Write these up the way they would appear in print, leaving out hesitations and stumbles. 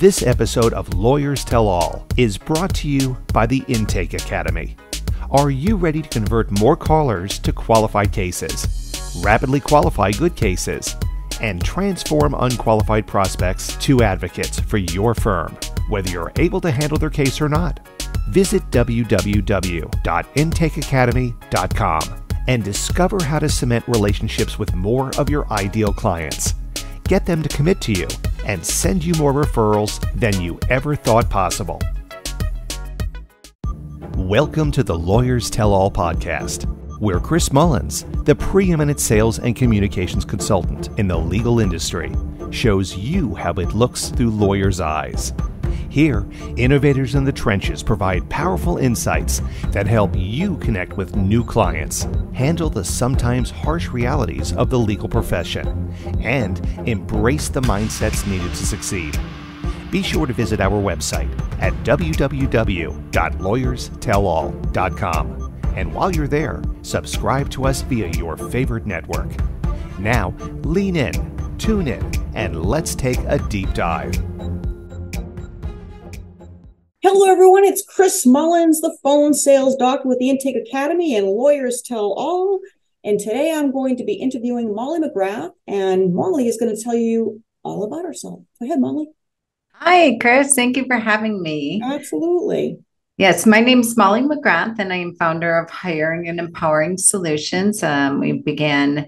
This episode of Lawyers Tell All is brought to you by the Intake Academy. Are you ready to convert more callers to qualified cases, rapidly qualify good cases, and transform unqualified prospects to advocates for your firm, whether you're able to handle their case or not? Visit www.intakeacademy.com and discover how to cement relationships with more of your ideal clients. Get them to commit to you and send you more referrals than you ever thought possible. Welcome to the Lawyers Tell All podcast, where Chris Mullins, the preeminent sales and communications consultant in the legal industry, shows you how it looks through lawyers' eyes. Here, innovators in the trenches provide powerful insights that help you connect with new clients, handle the sometimes harsh realities of the legal profession, and embrace the mindsets needed to succeed. Be sure to visit our website at www.lawyerstellall.com. And while you're there, subscribe to us via your favorite network. Now, lean in, tune in, and let's take a deep dive. Hello, everyone. It's Chris Mullins, the phone sales doctor with the Intake Academy and Lawyers Tell All. And today I'm going to be interviewing Molly McGrath, and Molly is going to tell you all about herself. Go ahead, Molly. Hi, Chris. Thank you for having me. Absolutely. Yes, my name is Molly McGrath, and I am founder of Hiring and Empowering Solutions. We've been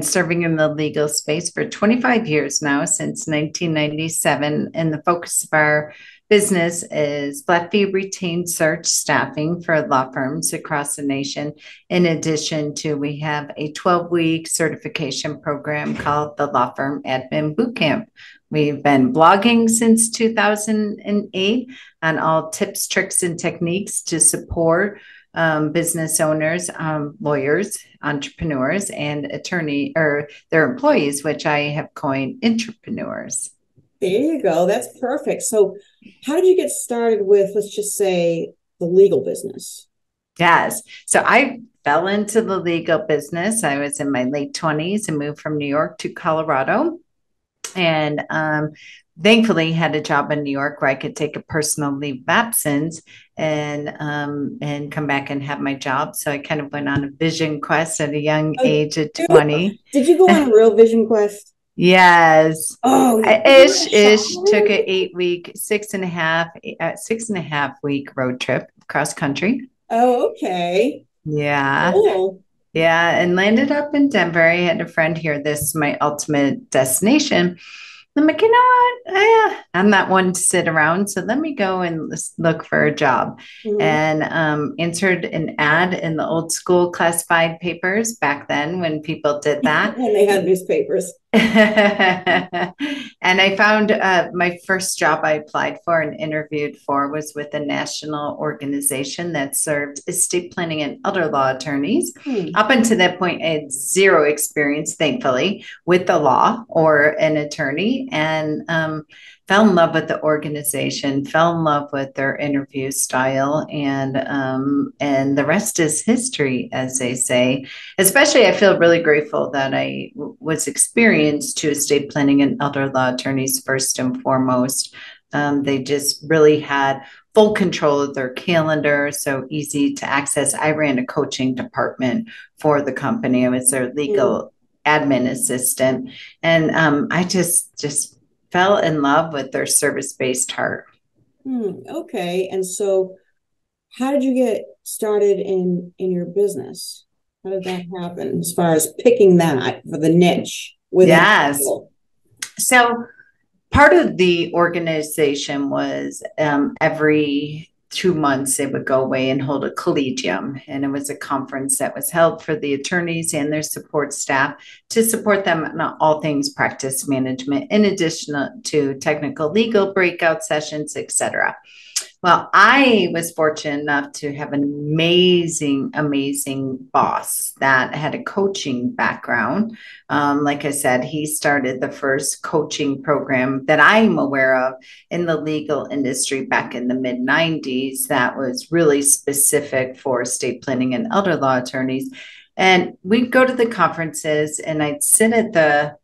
serving in the legal space for 25 years now, since 1997, and the focus of our business is flat fee retained search staffing for law firms across the nation. In addition to, we have a 12-week certification program called the Law Firm Admin Bootcamp. We've been blogging since 2008 on all tips, tricks, and techniques to support business owners, lawyers, entrepreneurs, and their employees, which I have coined entrepreneurs. There you go. That's perfect. So how did you get started with, let's just say, the legal business? Yes. So I fell into the legal business. I was in my late 20s and moved from New York to Colorado. And thankfully had a job in New York where I could take a personal leave of absence and come back and have my job. So I kind of went on a vision quest at a young age of 20. Did you go on a real vision quest? Yes. Oh, Ish took an 8-week, 6.5 week road trip cross country. Oh, okay. Yeah. Cool. Yeah. And landed up in Denver. I had a friend here. This is my ultimate destination. I'm like, you know what? I'm not one to sit around. So let me go and look for a job. Mm-hmm. And answered an ad in the old school classified papers back then when people did that. When they had newspapers. And I found my first job I applied for and interviewed for was with a national organization that served estate planning and elder law attorneys. Up until that point, I had zero experience, thankfully, with the law or an attorney, and fell in love with the organization, fell in love with their interview style, and the rest is history, as they say. Especially, I feel really grateful that I was experienced to estate planning and elder law attorneys first and foremost. They just really had full control of their calendar, so easy to access. I ran a coaching department for the company. I was their legal admin assistant, and I just fell in love with their service-based heart. Okay. And so how did you get started in your business? How did that happen as far as picking that for the niche? Yes. People? So part of the organization was every 2 months, they would go away and hold a collegium. And it was a conference that was held for the attorneys and their support staff to support them on all things practice management, in addition to technical legal breakout sessions, etc. Well, I was fortunate enough to have an amazing boss that had a coaching background. Like I said, he started the first coaching program that I'm aware of in the legal industry back in the mid-90s that was really specific for estate planning and elder law attorneys. And we'd go to the conferences and I'd sit at the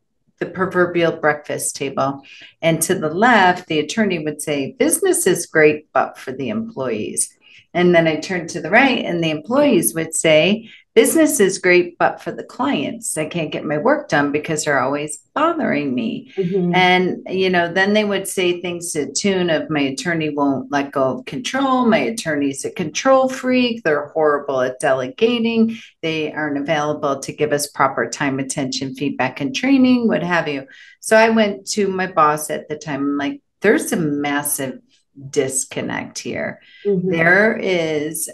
the proverbial breakfast table. And to the left, the attorney would say, business is great, but for the employees. And then I turned to the right and the employees would say, business is great, but for the clients, I can't get my work done because they're always bothering me. Mm-hmm. And, then they would say things to the tune of, my attorney won't let go of control. My attorney's a control freak. They're horrible at delegating. They aren't available to give us proper time, attention, feedback, and training, what have you. So I went to my boss at the time. I'm like, there's a massive disconnect here. Mm-hmm. There is,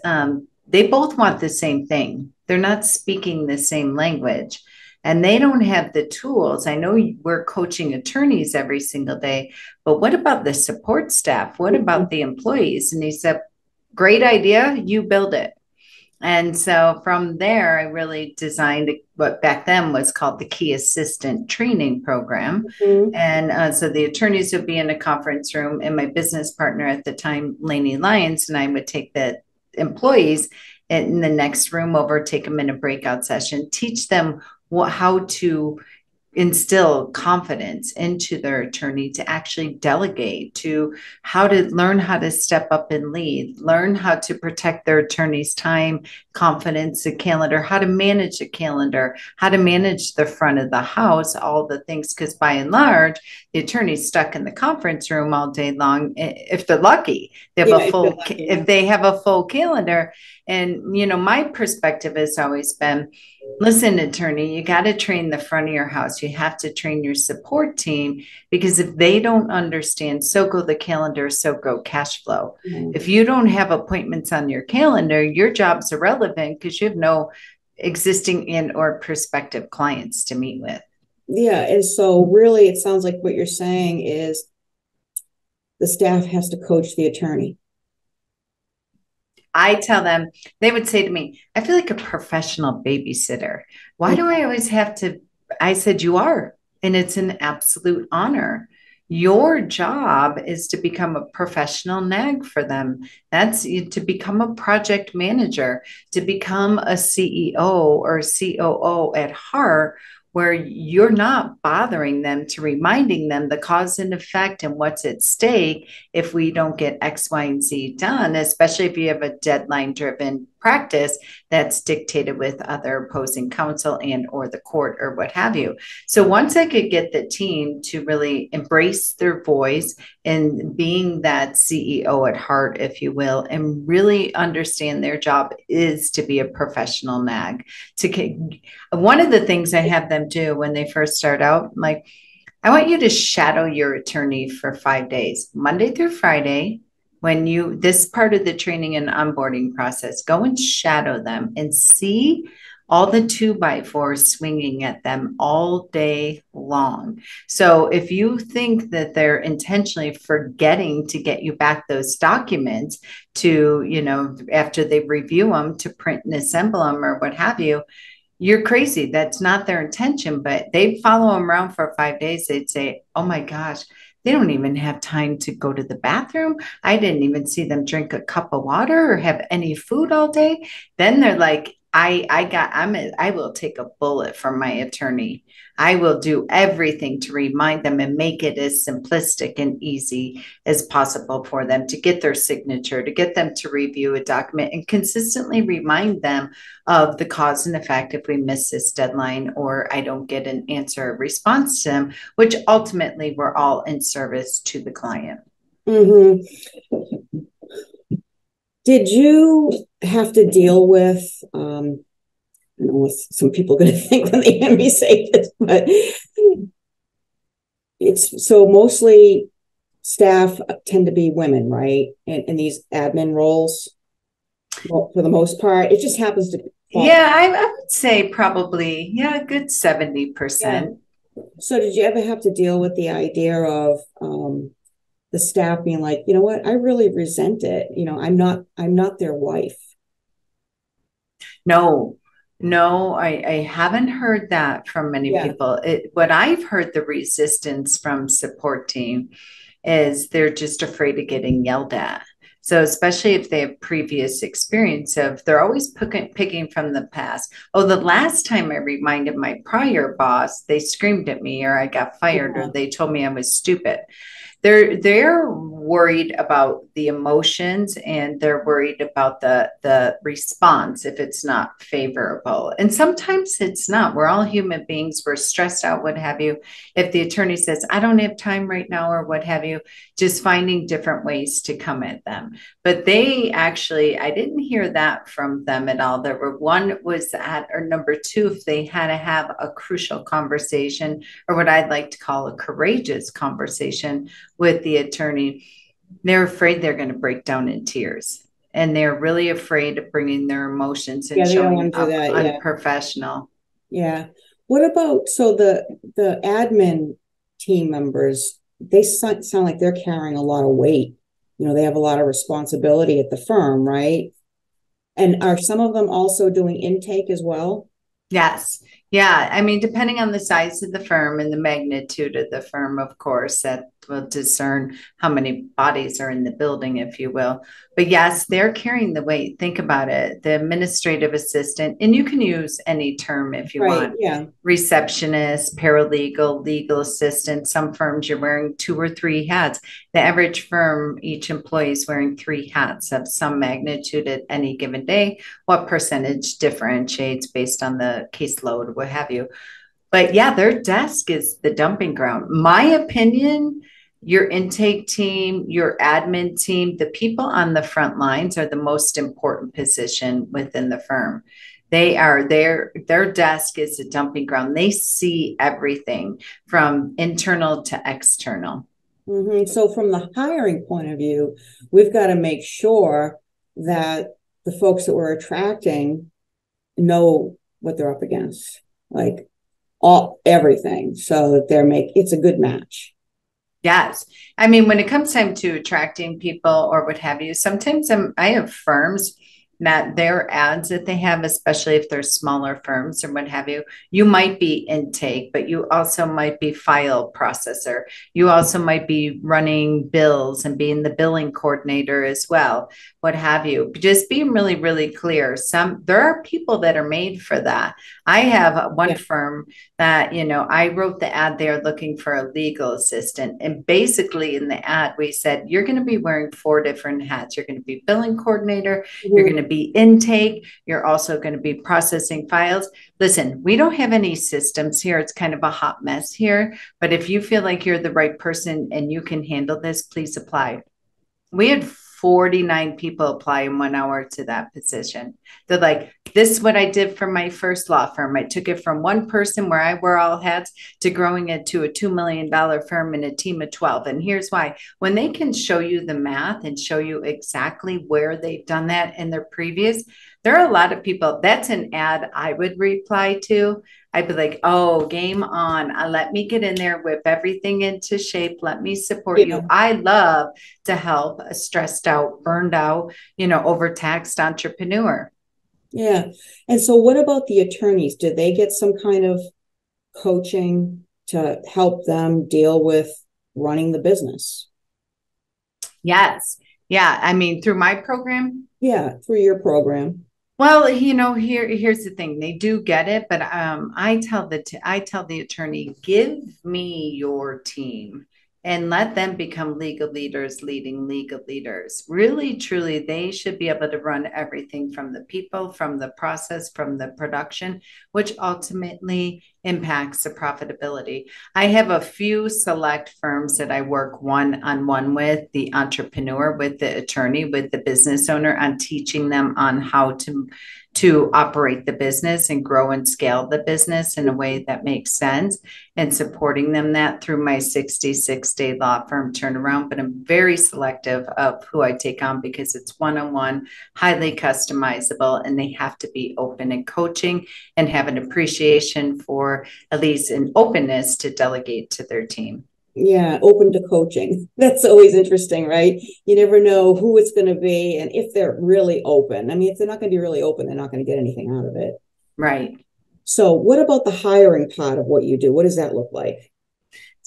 they both want the same thing. They're not speaking the same language and they don't have the tools. I know we're coaching attorneys every single day, but what about the support staff? What about the employees? And he said, great idea. You build it. And so from there, I really designed what back then was called the Key Assistant Training Program. Mm-hmm. And so the attorneys would be in a conference room, and my business partner at the time, Lainey Lyons, and I would take the employees in the next room over, take them in a breakout session, teach them how to instill confidence into their attorney to actually delegate, to how to learn how to step up and lead, learn how to protect their attorney's time, confidence, a calendar, how to manage a calendar, how to manage the front of the house, all the things. Because by and large, the attorney's stuck in the conference room all day long. If they're lucky, they have if they have a full calendar. And, my perspective has always been, listen, attorney, you got to train the front of your house. You have to train your support team, because if they don't understand, so go the calendar, so go cash flow. Mm-hmm. If you don't have appointments on your calendar, your job's irrelevant because you have no existing and or prospective clients to meet with. Yeah. And so really, it sounds like what you're saying is the staff has to coach the attorney. I tell them, they would say to me, I feel like a professional babysitter. Why do I always have to? I said, you are. And it's an absolute honor. Your job is to become a professional nag for them. That's to become a project manager, to become a CEO or COO at heart, where you're not bothering them, to reminding them the cause and effect and what's at stake if we don't get X, Y, and Z done, especially if you have a deadline-driven practice that's dictated with other opposing counsel and or the court or what have you. So once I could get the team to really embrace their voice and being that CEO at heart, if you will, and really understand their job is to be a professional nag. One of the things I have them do when they first start out, like, I want you to shadow your attorney for 5 days, Monday through Friday. When this part of the training and onboarding process, go and shadow them and see all the 2x4s swinging at them all day long. So if you think that they're intentionally forgetting to get you back those documents to, after they review them, to print and assemble them or what have you, you're crazy. That's not their intention, but they'd follow them around for 5 days. They'd say, oh my gosh, they don't even have time to go to the bathroom. I didn't even see them drink a cup of water or have any food all day. Then they're like, I will take a bullet for my attorney. I will do everything to remind them and make it as simplistic and easy as possible for them to get their signature, to get them to review a document and consistently remind them of the cause and effect if we miss this deadline or I don't get an answer or response to them, which ultimately we're all in service to the client. Mm-hmm. Did you have to deal with, I don't know what some people are going to think when they hear me say this, but it's so mostly staff tend to be women, right? In these admin roles, well, for the most part, it just happens to. Yeah, I would say probably, a good 70%. Yeah. So did you ever have to deal with the idea of, the staff being like, you know what, I really resent it. I'm not their wife. No, I haven't heard that from many people. What I've heard the resistance from support team is they're just afraid of getting yelled at. So especially if they have previous experience of, they're always picking from the past. Oh, the last time I reminded my prior boss, they screamed at me, or I got fired, or they told me I was stupid. They're worried about the emotions, and they're worried about the response if it's not favorable. And sometimes it's not. We're all human beings. We're stressed out, what have you. If the attorney says, I don't have time right now, or what have you, just finding different ways to come at them. But they actually, I didn't hear that from them at all. There were, one was at, or number two, if they had to have a crucial conversation, or what I'd like to call a courageous conversation with the attorney, they're afraid they're going to break down in tears, and they're really afraid of bringing their emotions and showing up unprofessional. Yeah. What about, so the admin team members, they sound like they're carrying a lot of weight. You know, they have a lot of responsibility at the firm, right? And are some of them also doing intake as well? Yes. Yeah. I mean, depending on the size of the firm and the magnitude of the firm, of course, that will discern how many bodies are in the building, if you will. But yes, they're carrying the weight. Think about it. The administrative assistant, and you can use any term if you want. Yeah. Receptionist, paralegal, legal assistant. Some firms you're wearing 2 or 3 hats. The average firm, each employee is wearing 3 hats of some magnitude at any given day. What percentage differentiates based on the caseload, what have you. But yeah, their desk is the dumping ground. My opinion, your intake team, your admin team, the people on the front lines are the most important position within the firm. They are their desk is a dumping ground. They see everything from internal to external. Mm-hmm. So from the hiring point of view, we've got to make sure that the folks that we're attracting know what they're up against, like everything, so that it's a good match. Yes. I mean, when it comes time to attracting people or what have you, sometimes I have firms that their ads that they have, especially if they're smaller firms or what have you, you might be intake, but you also might be file processor. You also might be running bills and being the billing coordinator as well, what have you. Just being really, really clear. There are people that are made for that. I have one firm that, I wrote the ad there looking for a legal assistant. And basically in the ad, we said, you're going to be wearing 4 different hats. You're going to be billing coordinator. You're going to be intake. You're also going to be processing files. Listen, we don't have any systems here. It's kind of a hot mess here. But if you feel like you're the right person and you can handle this, please apply. We had 49 people apply in 1 hour to that position. They're like, this is what I did for my first law firm. I took it from one person where I wear all hats to growing it to a $2 million firm and a team of 12. And here's why. When they can show you the math and show you exactly where they've done that in their previous, there are a lot of people. That's an ad I would reply to. I'd be like, oh, game on. Let me get in there, whip everything into shape. Let me support you. I love to help a stressed out, burned out, overtaxed entrepreneur. Yeah. And so what about the attorneys? Do they get some kind of coaching to help them deal with running the business? Yes. Yeah. I mean, through my program? Yeah, through your program. Well, here's the thing. They do get it, but I tell the attorney, give me your team and let them become legal leaders, leading legal leaders. Really, truly, they should be able to run everything from the people, from the process, from the production, which ultimately impacts the profitability. I have a few select firms that I work one-on-one with, the entrepreneur, with the attorney, with the business owner, on teaching them on how to operate the business and grow and scale the business in a way that makes sense, and supporting them that through my 66-day law firm turnaround. But I'm very selective of who I take on because it's one-on-one, highly customizable, and they have to be open and coaching and have an appreciation for at least an openness to delegate to their team. Yeah, open to coaching. That's always interesting, right? You never know who it's going to be and if they're really open. I mean, if they're not going to be really open, they're not going to get anything out of it. Right. So what about the hiring part of what you do? What does that look like?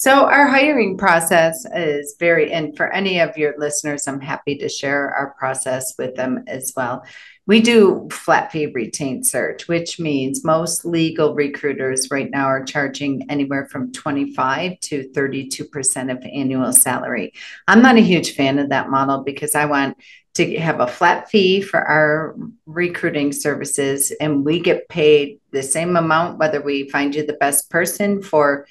So our hiring process is and for any of your listeners, I'm happy to share our process with them as well. We do flat fee retained search, which means most legal recruiters right now are charging anywhere from 25 to 32% of annual salary. I'm not a huge fan of that model because I want to have a flat fee for our recruiting services, and we get paid the same amount, whether we find you the best person for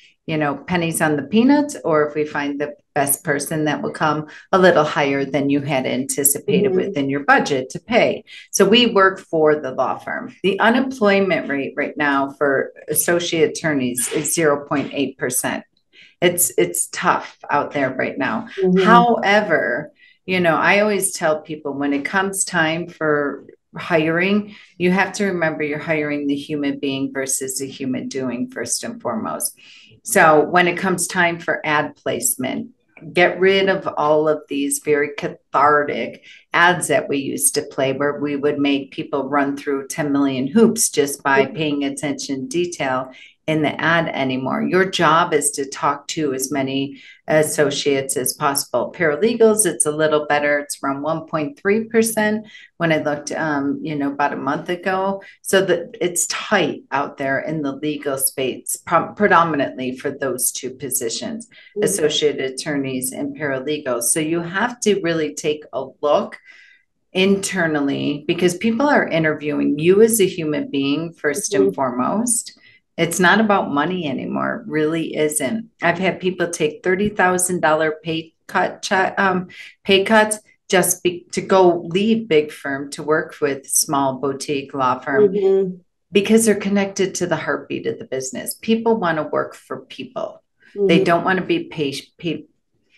pennies on the peanuts, or if we find the best person that will come a little higher than you had anticipated within your budget to pay. So we work for the law firm. The unemployment rate right now for associate attorneys is 0.8%. It's tough out there right now. However, I always tell people when it comes time for hiring, you have to remember you're hiring the human being versus the human doing first and foremost. So when it comes time for ad placement, get rid of all of these very cathartic ads that we used to play where we would make people run through 10 million hoops just by paying attention to detail in the ad anymore. Your job is to talk to as many associates as possible. Paralegals, it's a little better. It's around 1.3% when I looked, about a month ago. So that it's tight out there in the legal space, predominantly for those two positions, associate attorneys and paralegals. So you have to really take a look internally because people are interviewing you as a human being first and foremost. It's not about money anymore. It really isn't. I've had people take $30,000 pay cuts just to go leave big firm to work with small boutique law firm because they're connected to the heartbeat of the business. People want to work for people. They don't want to be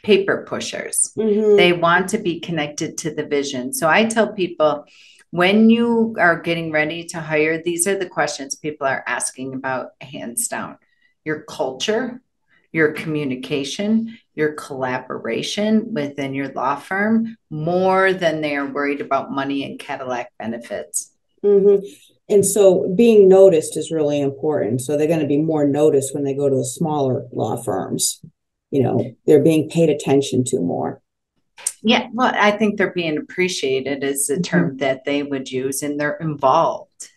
paper pushers. They want to be connected to the vision. So I tell people, when you are getting ready to hire, these are the questions people are asking about, hands down. Your culture, your communication, your collaboration within your law firm, more than they are worried about money and Cadillac benefits. And so being noticed is really important. So they're going to be more noticed when they go to the smaller law firms. They're being paid attention to more. Yeah, well, I think they're being appreciated is the term that they would use, and they're involved.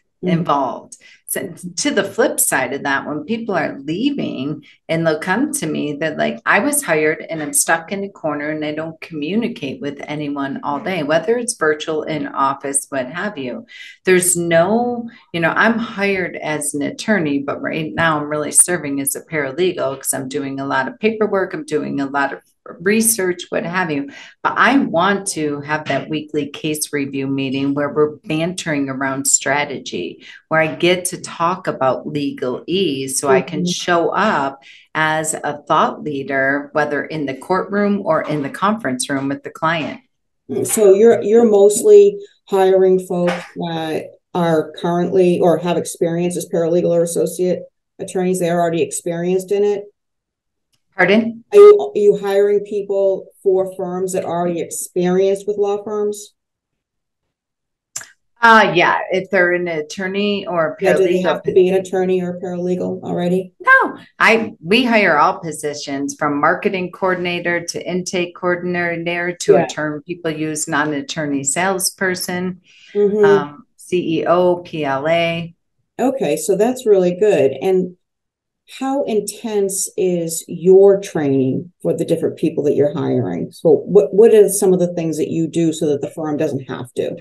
So to the flip side of that, when people are leaving and they'll come to me, they're like, I was hired and I'm stuck in a corner and I don't communicate with anyone all day, whether it's virtual, in office, what have you. There's no, I'm hired as an attorney, but right now I'm really serving as a paralegal because I'm doing a lot of paperwork. I'm doing a lot of research, what have you. But I want to have that weekly case review meeting where we're bantering around strategy, where I get to talk about legalese so I can show up as a thought leader, whether in the courtroom or in the conference room with the client. So you're mostly hiring folks that are currently or have experience as paralegal or associate attorneys. They're already experienced in it. Pardon? Are you hiring people for firms that are already experienced with law firms? Yeah, if they're an attorney or a paralegal. Do they have to be an attorney or a paralegal already? No, we hire all positions from marketing coordinator to intake coordinator to a term people use, non-attorney salesperson, CEO, PLA. Okay, so that's really good. And how intense is your training for the different people that you're hiring? So what are some of the things that you do so that the firm doesn't have to?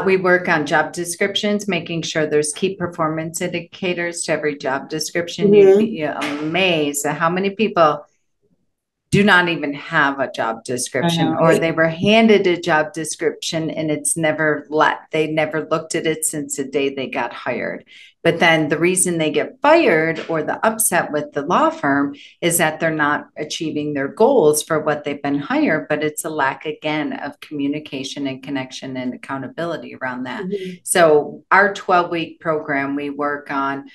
We work on job descriptions, making sure there's key performance indicators to every job description. You'd be amazed at how many people do not even have a job description, or they were handed a job description and they never looked at it since the day they got hired. But then the reason they get fired or the upset with the law firm is that they're not achieving their goals for what they've been hired, but it's a lack again of communication and connection and accountability around that. So our 12-week program, we work on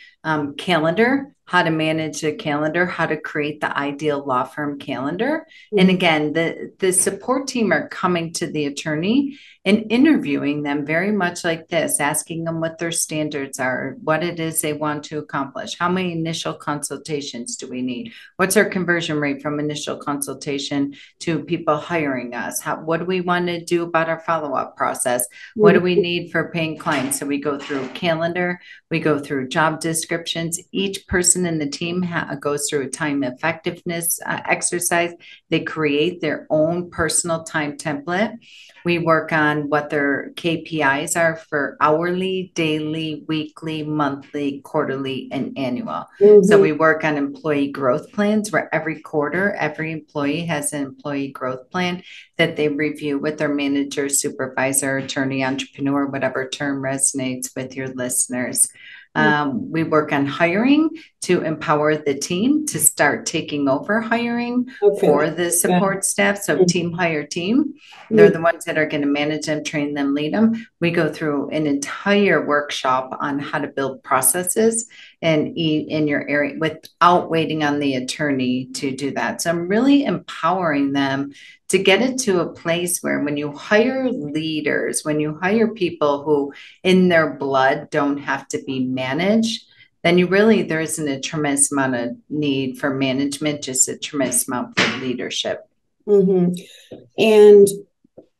calendar, how to manage a calendar, how to create the ideal law firm calendar. And again, the support team are coming to the attorney and interviewing them very much like this, asking them what their standards are, what it is they want to accomplish, how many initial consultations do we need, what's our conversion rate from initial consultation to people hiring us, what do we want to do about our follow-up process, what do we need for paying clients. So we go through calendar, we go through job descriptions. Each person in the team goes through a time effectiveness exercise. They create their own personal time template. We work on what their KPIs are for hourly, daily, weekly, monthly, quarterly, and annual. So we work on employee growth plans where every quarter, every employee has an employee growth plan that they review with their manager, supervisor, attorney, entrepreneur, whatever term resonates with your listeners. We work on hiring to empower the team to start taking over hiring for the support staff. So team hire team. They're the ones that are going to manage them, train them, lead them. We go through an entire workshop on how to build processes in your area without waiting on the attorney to do that. So I'm really empowering them to get it to a place where when you hire leaders, when you hire people who in their blood don't have to be managed, then there isn't a tremendous amount of need for management, just a tremendous amount for leadership. And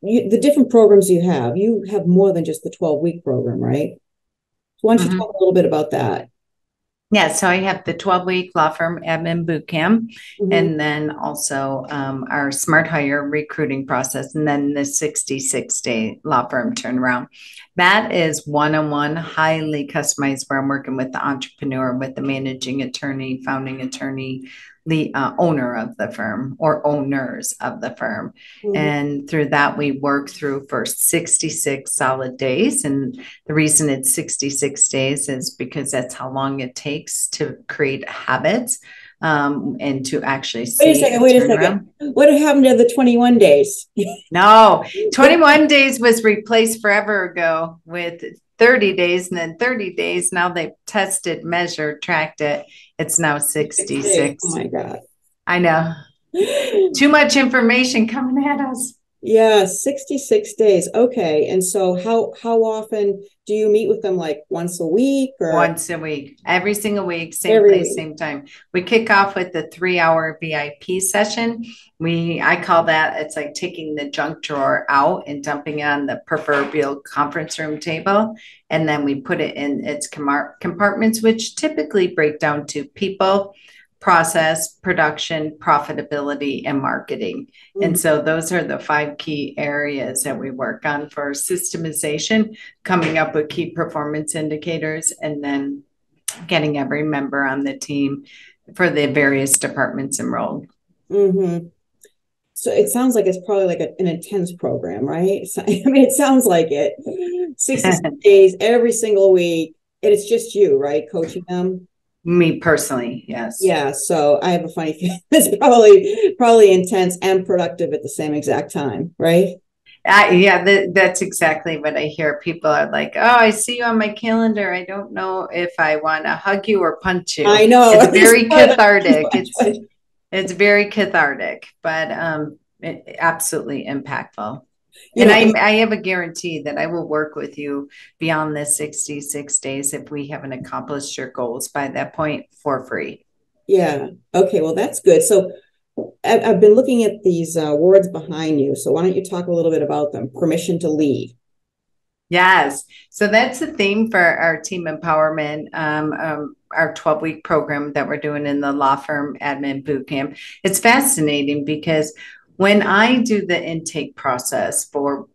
the different programs you have more than just the 12-week program, right? So why don't you talk a little bit about that? Yeah, so I have the 12-week law firm admin boot camp, and then also our smart hire recruiting process, and then the 66-day law firm turnaround. That is one-on-one, highly customized, where I'm working with the entrepreneur, with the managing attorney, founding attorney, the owner of the firm or owners of the firm. And through that, we work through for 66 solid days. And the reason it's 66 days is because that's how long it takes to create habits and to actually see. Wait a second. What happened to the 21 days? No, 21 days was replaced forever ago with 30 days, and then 30 days. Now they've tested, measured, tracked it. It's now 66. Oh my God. I know. Too much information coming at us. Yeah, 66 days. Okay. And so how often do you meet with them? Like once a week or? Once a week, every single week, same place, same time. We kick off with the 3-hour VIP session. I call that, it's like taking the junk drawer out and dumping it on the proverbial conference room table. And then we put it in its compartments, which typically break down to people, process, production, profitability, and marketing. And so those are the 5 key areas that we work on for systemization, coming up with key performance indicators, and then getting every member on the team for the various departments enrolled. So it sounds like it's probably like an intense program, right? So, I mean, it sounds like it. 66 days every single week. And it's just you, right? Coaching them? Me personally, yes. Yeah. So I have a funny feeling it's probably intense and productive at the same exact time, right? That's exactly what I hear. People are like, "Oh, I see you on my calendar. I don't know if I want to hug you or punch you." I know. It's very cathartic. It's very cathartic, but absolutely impactful. And I have a guarantee that I will work with you beyond the 66 days if we haven't accomplished your goals by that point for free. Yeah. Okay. Well, that's good. So I've been looking at these words behind you. So why don't you talk a little bit about them? Permission to lead. Yes. So that's the theme for our team empowerment, our 12-week program that we're doing in the law firm admin bootcamp. It's fascinating because when I do the intake process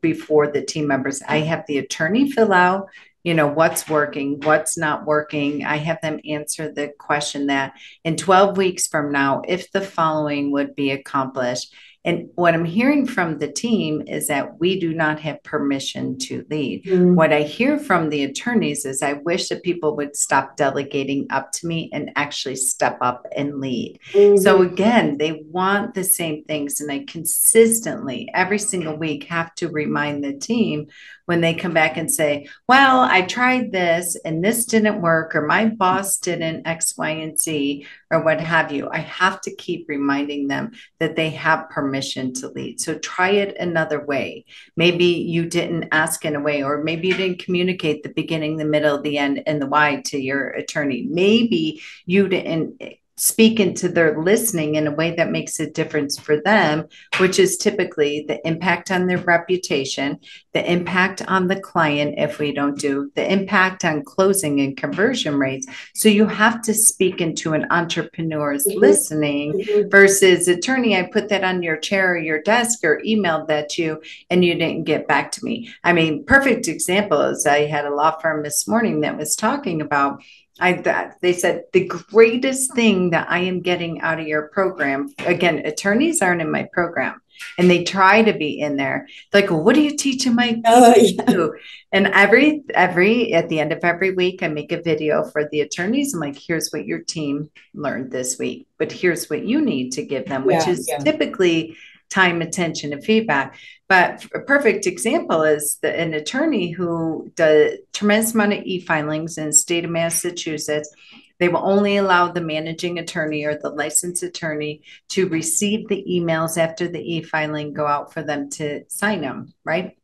before the team members, I have the attorney fill out, what's working, what's not working. I have them answer the question that in 12 weeks from now, if the following would be accomplished, And what I'm hearing from the team is that we do not have permission to lead. What I hear from the attorneys is I wish that people would stop delegating up to me and actually step up and lead. So again, they want the same things. And I consistently, every single week, have to remind the team when they come back and say, well, I tried this and this didn't work, or my boss didn't X, Y, and Z, or what have you. I have to keep reminding them that they have permission to lead. So try it another way. Maybe you didn't ask in a way, or maybe you didn't communicate the beginning, the middle, the end, and the why to your attorney. Maybe you didn't speak into their listening in a way that makes a difference for them, which is typically the impact on their reputation, the impact on the client if we don't do, the impact on closing and conversion rates. So you have to speak into an entrepreneur's listening versus attorney, I put that on your chair or your desk or emailed that to you and you didn't get back to me. I mean, perfect example is I had a law firm this morning that was talking about they said the greatest thing that I am getting out of your program, again, attorneys aren't in my program and they try to be in there. Like, well, what are you teaching my people to do? And every at the end of every week, I make a video for the attorneys. I'm like, here's what your team learned this week, but here's what you need to give them, which is typically time, attention, and feedback. But a perfect example is an attorney who does a tremendous amount of e-filings in the state of Massachusetts. They will only allow the managing attorney or the licensed attorney to receive the emails after the e-filing go out for them to sign them, right?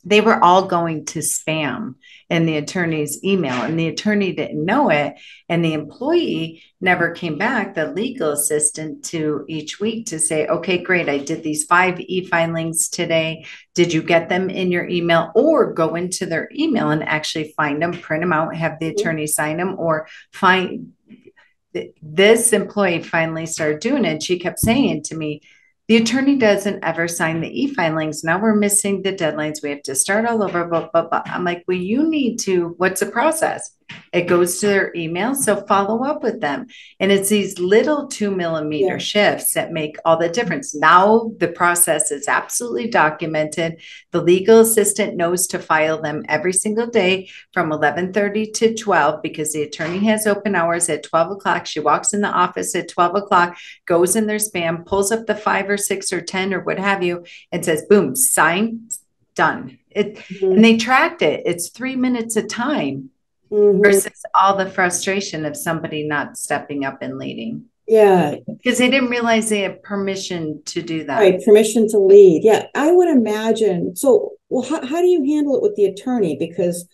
They were all going to spam in the attorney's email, and the attorney didn't know it. And the employee never came back, the legal assistant, to each week to say, okay, great, I did these 5 e-filings today. Did you get them in your email? Or go into their email and actually find them, print them out, have the attorney sign them, or find. This employee finally started doing it. She kept saying to me, the attorney doesn't ever sign the e-filings. Now we're missing the deadlines. We have to start all over, blah, blah, blah. I'm like, well, you need to, what's the process? It goes to their email. So follow up with them. And it's these little 2 millimeter shifts that make all the difference. Now the process is absolutely documented. The legal assistant knows to file them every single day from 11:30 to 12 because the attorney has open hours at 12 o'clock. She walks in the office at 12 o'clock, goes in their spam, pulls up the 5 or 6 or 10 or what have you, and says, boom, sign, done. And they tracked it. It's 3 minutes a time. Versus all the frustration of somebody not stepping up and leading. Yeah. Because they didn't realize they had permission to do that. Right. Permission to lead. Yeah. I would imagine. So, well, how do you handle it with the attorney? Because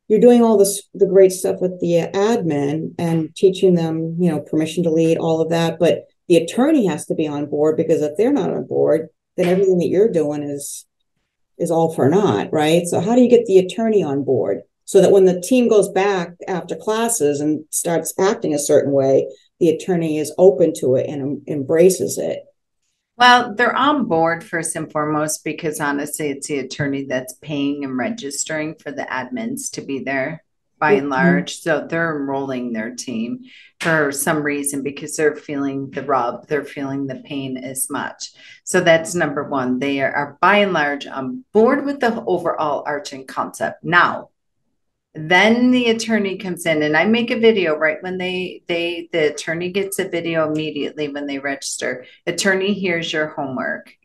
you're doing all the great stuff with the admin and teaching them, permission to lead, all of that. But the attorney has to be on board, because if they're not on board, then everything that you're doing is all for naught. Right. So how do you get the attorney on board, so that when the team goes back after classes and starts acting a certain way, the attorney is open to it and embraces it? Well, they're on board first and foremost, because honestly, it's the attorney that's paying and registering for the admins to be there by and large. So they're enrolling their team for some reason because they're feeling the rub, they're feeling the pain as much. So that's number one. They are by and large on board with the overall arching concept. Now, then the attorney comes in, and I make a video right when the attorney gets a video immediately when they register. Attorney, here's your homework.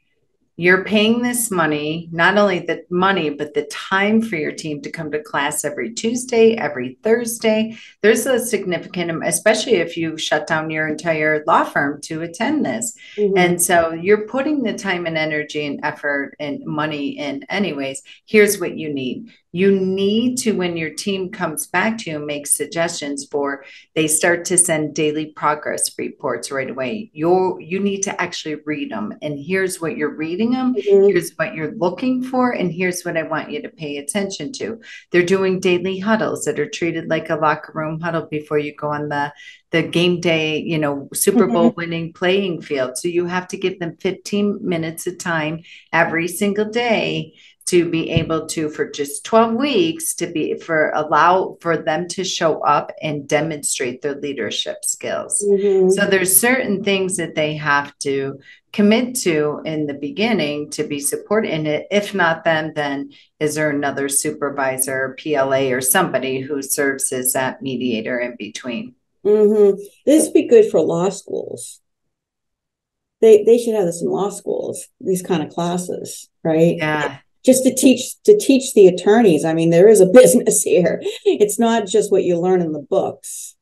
You're paying this money, not only the money, but the time for your team to come to class every Tuesday, every Thursday. There's a significant, especially if you shut down your entire law firm to attend this. And so you're putting the time and energy and effort and money in anyways. Here's what you need. You need to, when your team comes back to you, make suggestions for, they start to send daily progress reports right away. You need to actually read them. And here's what you're reading them. Here's what you're looking for. And here's what I want you to pay attention to. They're doing daily huddles that are treated like a locker room huddle before you go on the game day, Super Bowl winning playing field. So you have to give them 15 minutes of time every single day to be able to, for just 12 weeks, allow for them to show up and demonstrate their leadership skills. So there's certain things that they have to commit to in the beginning to be supported in it. If not them, then is there another supervisor, PLA, or somebody who serves as that mediator in between? This would be good for law schools. They should have this in law schools, these kind of classes, right? Yeah. Just to teach the attorneys. I mean, there is a business here. It's not just what you learn in the books.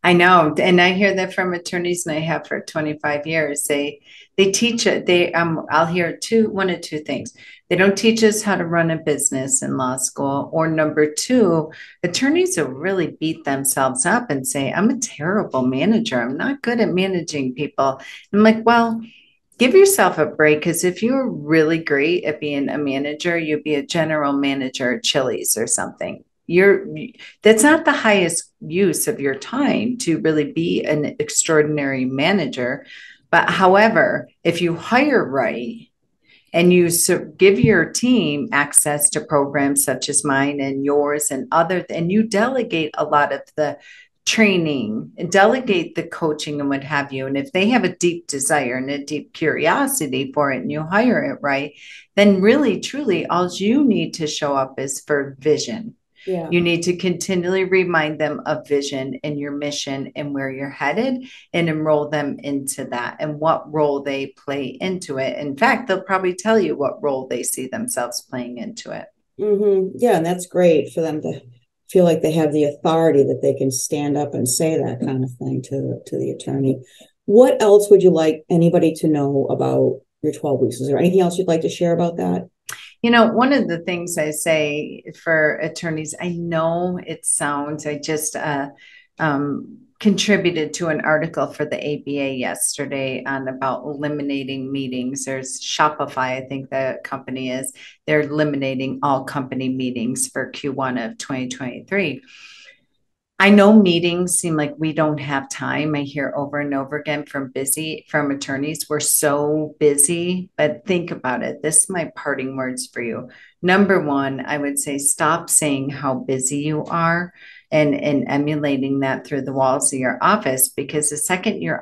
I know. And I hear that from attorneys, and I have for 25 years. They teach it. I'll hear one of two things. They don't teach us how to run a business in law school, or number two, attorneys will really beat themselves up and say, I'm a terrible manager. I'm not good at managing people. I'm like, well, give yourself a break, because if you're really great at being a manager, you'd be a general manager at Chili's or something. That's not the highest use of your time to really be an extraordinary manager. But however, if you hire right and you give your team access to programs such as mine and yours and and you delegate a lot of the training and delegate the coaching and what have you. And if they have a deep desire and a deep curiosity for it and you hire it right, then really, truly, all you need to show up is for vision. Yeah. You need to continually remind them of vision and your mission and where you're headed, and enroll them into that and what role they play into it. In fact, they'll probably tell you what role they see themselves playing into it. Yeah, and that's great for them to feel like they have the authority that they can stand up and say that kind of thing to the attorney. What else would you like anybody to know about your 12 weeks? Is there anything else you'd like to share about that? One of the things I say for attorneys, I know it sounds, I just contributed to an article for the ABA yesterday on about eliminating meetings. There's Shopify, I think the company is, they're eliminating all company meetings for Q1 of 2023. I know meetings seem like we don't have time. I hear over and over again from attorneys, we're so busy, but think about it. This is my parting words for you. Number one, I would say stop saying how busy you are and emulating that through the walls of your office, because the second you're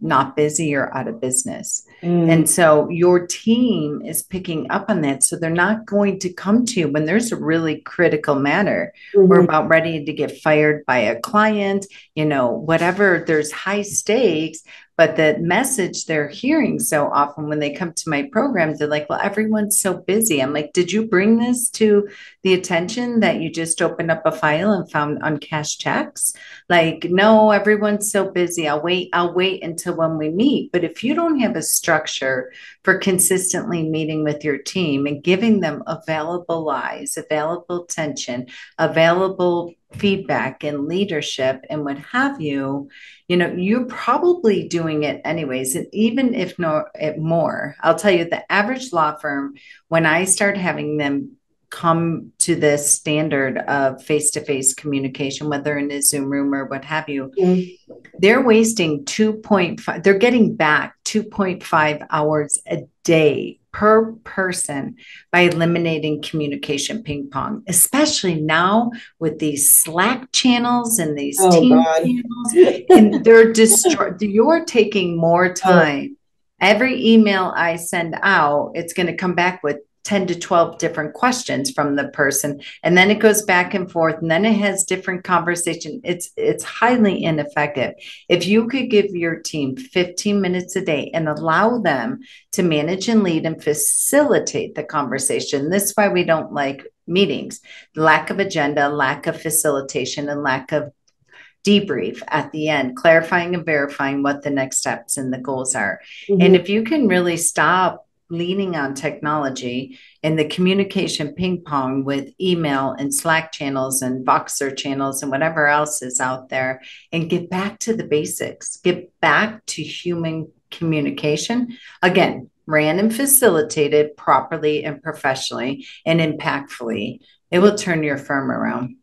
not busy, you're out of business. And so your team is picking up on that. So they're not going to come to you when there's a really critical matter. We're about ready to get fired by a client, whatever, there's high stakes. But the message they're hearing so often when they come to my programs, they're like, well, everyone's so busy. I'm like, did you bring this to the attention that you just opened up a file and found uncashed checks? Like, no, everyone's so busy. I'll wait until when we meet. But if you don't have a structure for consistently meeting with your team and giving them available eyes, available attention, available feedback and leadership and what have you, you're probably doing it anyways. And even if not more, I'll tell you, the average law firm, when I start having them come to this standard of face-to-face communication, whether in a Zoom room or what have you, they're wasting they're getting back 2.5 hours a day per person by eliminating communication ping pong, especially now with these Slack channels and these team channels, and they're you're taking more time. Every email I send out, it's going to come back with 10 to 12 different questions from the person. And then it goes back and forth, and then it has different conversation. It's highly ineffective. If you could give your team 15 minutes a day and allow them to manage and lead and facilitate the conversation. This is why we don't like meetings. Lack of agenda, lack of facilitation, and lack of debrief at the end, clarifying and verifying what the next steps and the goals are. And if you can really stop leaning on technology and the communication ping pong with email and Slack channels and Voxer channels and whatever else is out there, and get back to the basics, get back to human communication, again, ran and facilitated properly and professionally and impactfully, it will turn your firm around.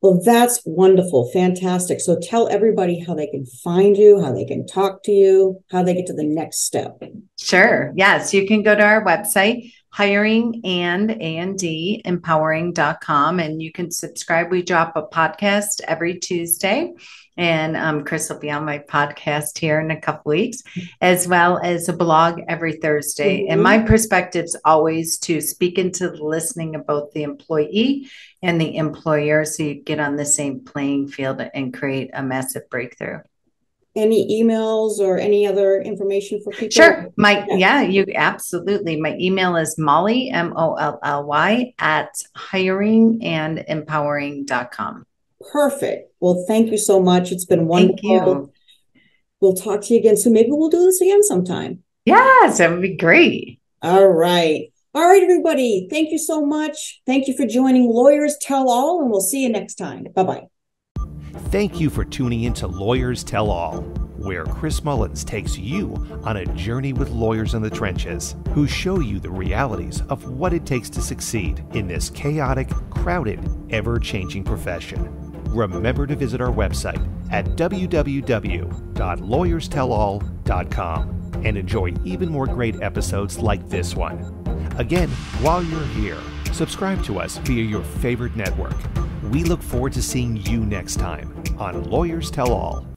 Well, that's wonderful. Fantastic. So tell everybody how they can find you, how they can talk to you, how they get to the next step. Sure. Yes. You can go to our website, hiring and empowering.com. And you can subscribe. We drop a podcast every Tuesday. And Chris will be on my podcast here in a couple weeks, as well as a blog every Thursday. Mm-hmm. And my perspective is always to speak into the listening of both the employee and the employer, so you get on the same playing field and create a massive breakthrough. Any emails or any other information for people? Sure. You absolutely. My email is Molly, MOLLY, at hiringandempowering.com. Perfect. Well, thank you so much. It's been wonderful. Thank you. We'll talk to you again soon. Maybe we'll do this again sometime. Yes, that would be great. All right. All right, everybody. Thank you so much. Thank you for joining Lawyers Tell All, and we'll see you next time. Bye-bye. Thank you for tuning in to Lawyers Tell All, where Chris Mullins takes you on a journey with lawyers in the trenches who show you the realities of what it takes to succeed in this chaotic, crowded, ever-changing profession. Remember to visit our website at www.lawyerstellall.com and enjoy even more great episodes like this one. Again, while you're here, subscribe to us via your favorite network. We look forward to seeing you next time on Lawyers Tell All.